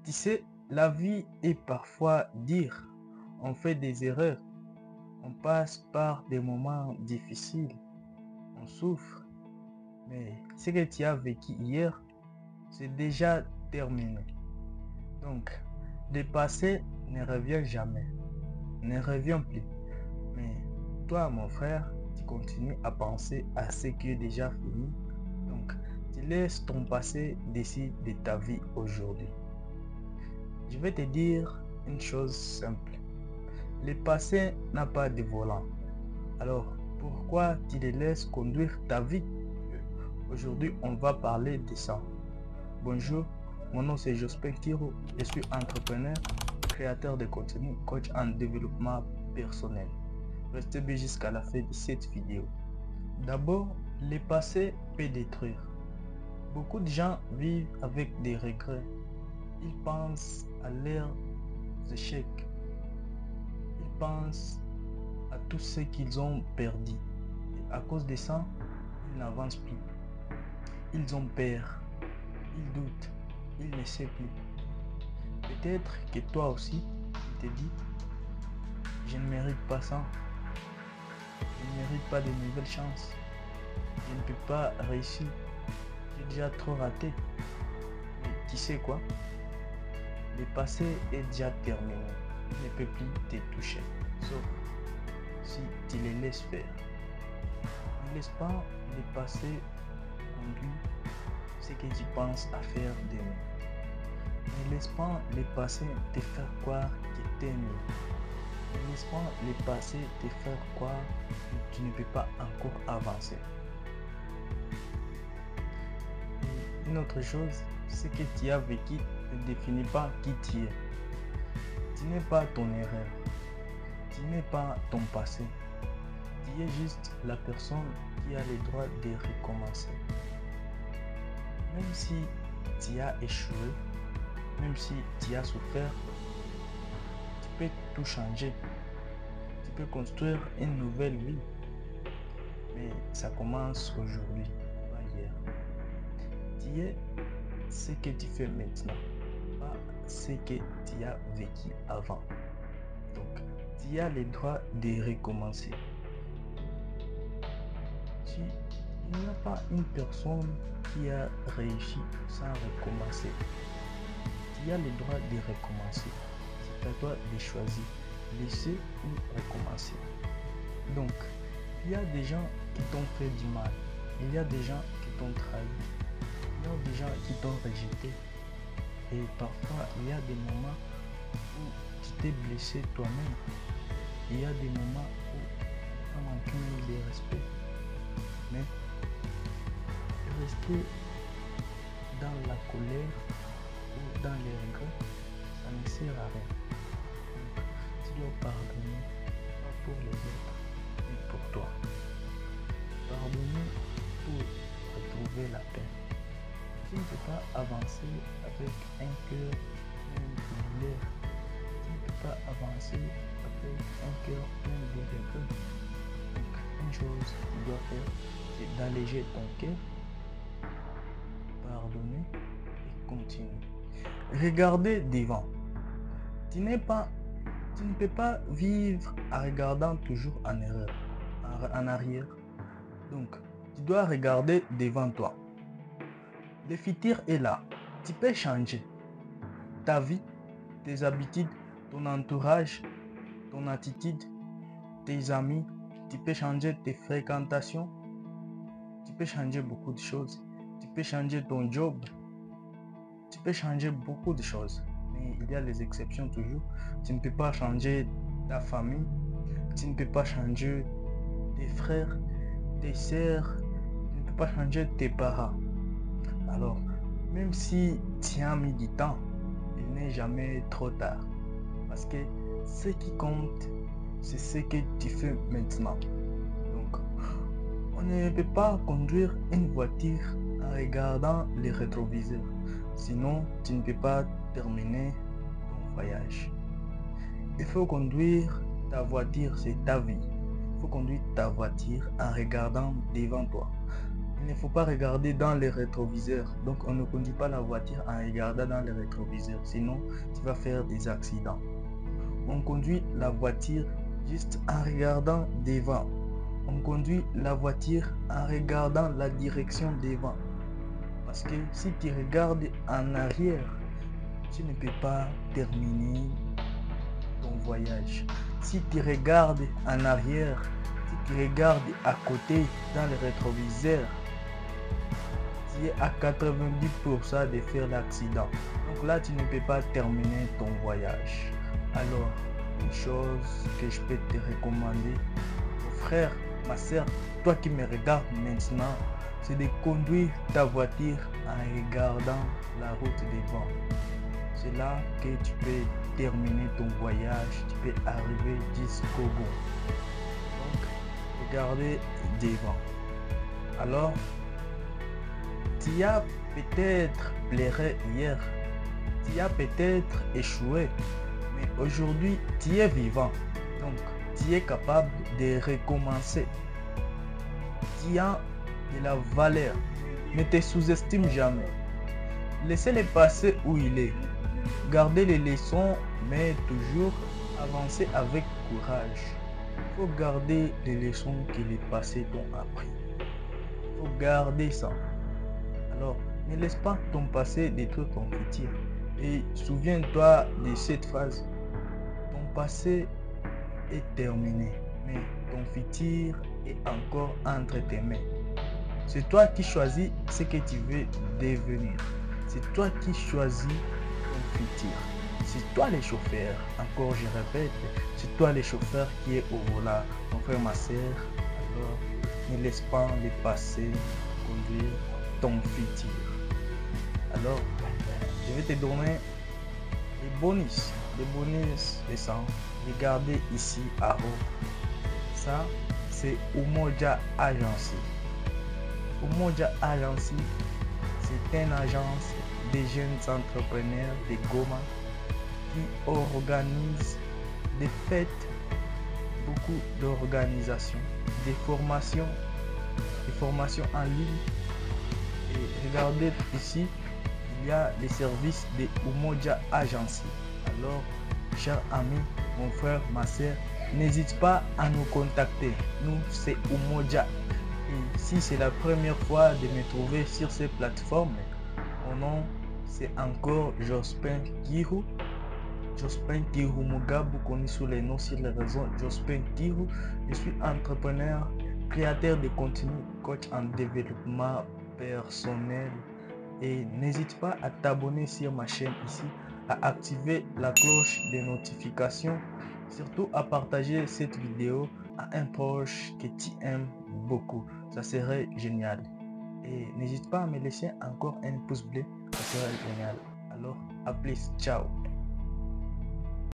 Tu sais, la vie est parfois dure. On fait des erreurs. On passe par des moments difficiles. On souffre. Mais ce que tu as vécu hier, c'est déjà terminé. Donc, le passé ne revient jamais. Ne revient plus. Mais toi, mon frère, tu continues à penser à ce qui est déjà fini. Donc, tu laisses ton passé décider de ta vie aujourd'hui. Je vais te dire une chose simple. Le passé n'a pas de volant. Alors, pourquoi tu le laisses conduire ta vie? Aujourd'hui, on va parler de ça. Bonjour, mon nom c'est Jospin Kiro. Je suis entrepreneur, créateur de contenu, coach en développement personnel. Restez bien jusqu'à la fin de cette vidéo. D'abord, le passé peut détruire. Beaucoup de gens vivent avec des regrets. Ils pensent à leurs échecs. Ils pensent à tout ce qu'ils ont perdu. Et à cause de ça, ils n'avancent plus. Ils ont peur. Ils doutent. Ils ne savent plus. Peut-être que toi aussi, tu te dis, je ne mérite pas ça. Je ne mérite pas de nouvelles chances. Je ne peux pas réussir. J'ai déjà trop raté. Mais tu sais quoi? Le passé est déjà terminé. Il ne peut plus te toucher. Sauf si tu les laisses faire. Ne laisse pas le passé conduire ce que tu penses à faire demain. Ne laisse pas le passé te faire croire que tu es mieux. Ne laisse pas le passé te faire croire que tu ne peux pas encore avancer. Et une autre chose, ce que tu as vécu ne définit pas qui tu es. Tu n'es pas ton erreur. Tu n'es pas ton passé. Tu es juste la personne qui a le droit de recommencer. Même si tu as échoué, même si tu as souffert, tu peux tout changer. Tu peux construire une nouvelle vie. Mais ça commence aujourd'hui, pas hier. Tu es ce que tu fais maintenant, pas ce que tu as vécu avant. Donc, tu as le droit de recommencer. Il n'y a pas une personne qui a réussi sans recommencer. Tu as le droit de recommencer. C'est à toi de choisir, laisser ou recommencer. Donc, il y a des gens qui t'ont fait du mal. Il y a des gens qui t'ont trahi. Il y a des gens qui t'ont rejeté. Et parfois, il y a des moments où tu t'es blessé toi-même. Il y a des moments où tu as manqué de respect. Mais rester dans la colère ou dans les regrets, ça ne sert à rien. Donc, tu dois pardonner, pas pour les autres, mais pour toi. Pardonner pour retrouver la paix. Tu ne peux pas avancer avec un cœur plein de douleur. Tu ne peux pas avancer avec un cœur plein de regrets. Donc, une chose que tu dois faire, c'est d'alléger ton cœur, pardonner et continuer. Regardez devant. Tu ne peux pas vivre en regardant toujours en arrière. Donc, tu dois regarder devant toi. Le futur est là. Tu peux changer ta vie, tes habitudes, ton entourage, ton attitude, tes amis. Tu peux changer tes fréquentations. Tu peux changer beaucoup de choses. Tu peux changer ton job. Tu peux changer beaucoup de choses. Mais il y a les exceptions toujours. Tu ne peux pas changer ta famille. Tu ne peux pas changer tes frères, tes sœurs. Tu ne peux pas changer tes parents. Alors, même si tu as mis du temps, il n'est jamais trop tard. Parce que ce qui compte, c'est ce que tu fais maintenant. Donc, on ne peut pas conduire une voiture en regardant les rétroviseurs. Sinon, tu ne peux pas terminer ton voyage. Il faut conduire ta voiture, c'est ta vie. Il faut conduire ta voiture en regardant devant toi. il ne faut pas regarder dans les rétroviseurs. Donc on ne conduit pas la voiture en regardant dans les rétroviseurs, sinon tu vas faire des accidents. On conduit la voiture juste en regardant devant. On conduit la voiture en regardant la direction devant. Parce que si tu regardes en arrière, tu ne peux pas terminer ton voyage. Si tu regardes en arrière, si tu regardes à côté dans le rétroviseur, tu es à 90% de faire l'accident. Donc là, tu ne peux pas terminer ton voyage. Alors, une chose que je peux te recommander, mon frère, ma soeur, toi qui me regardes maintenant, c'est de conduire ta voiture en regardant la route devant. C'est là que tu peux terminer ton voyage, tu peux arriver jusqu'au bout. Donc, regardez devant. Alors, tu as peut-être pleuré hier, tu as peut-être échoué, mais aujourd'hui, tu es vivant. Donc, tu es capable de recommencer. Tu as de la valeur. Ne te sous-estime jamais. Laissez-le passer où il est. Gardez les leçons, mais toujours avancer avec courage. Il faut garder les leçons que les passés t'ont appris. Il faut garder ça. Alors, ne laisse pas ton passé détruire ton futur. Et souviens-toi de cette phrase. Ton passé est terminé, mais ton futur est encore entre tes mains. C'est toi qui choisis ce que tu veux devenir. C'est toi qui choisis ton futur. C'est toi le chauffeur. Encore je répète, c'est toi le chauffeur qui est au volant. Mon frère, ma soeur, alors ne laisse pas le passé conduire ton futur. Alors, je vais te donner les bonus de ça. Regardez ici à haut. Ça, c'est Umoja Agency. Umoja Agency, c'est une agence de jeunes entrepreneurs de Goma qui organise des fêtes, beaucoup d'organisations, des formations en ligne. Et regardez ici, il y a les services de Umoja Agency. Alors, chers amis, mon frère, ma soeur, n'hésite pas à nous contacter. Nous, c'est Umoja. Et si c'est la première fois de me trouver sur ces plateformes, mon nom c'est encore Jospin Kiru. Jospin Kiru Mugabu, connu sous les noms sur les réseaux Jospin Kiru. Je suis entrepreneur, créateur de contenu, coach en développement personnel. Et n'hésite pas à t'abonner sur ma chaîne ici, à activer la cloche de notification, surtout à partager cette vidéo à un proche que tu aimes beaucoup. Ça serait génial. Et n'hésite pas à me laisser encore un pouce bleu, ça serait génial. Alors, à plus, ciao.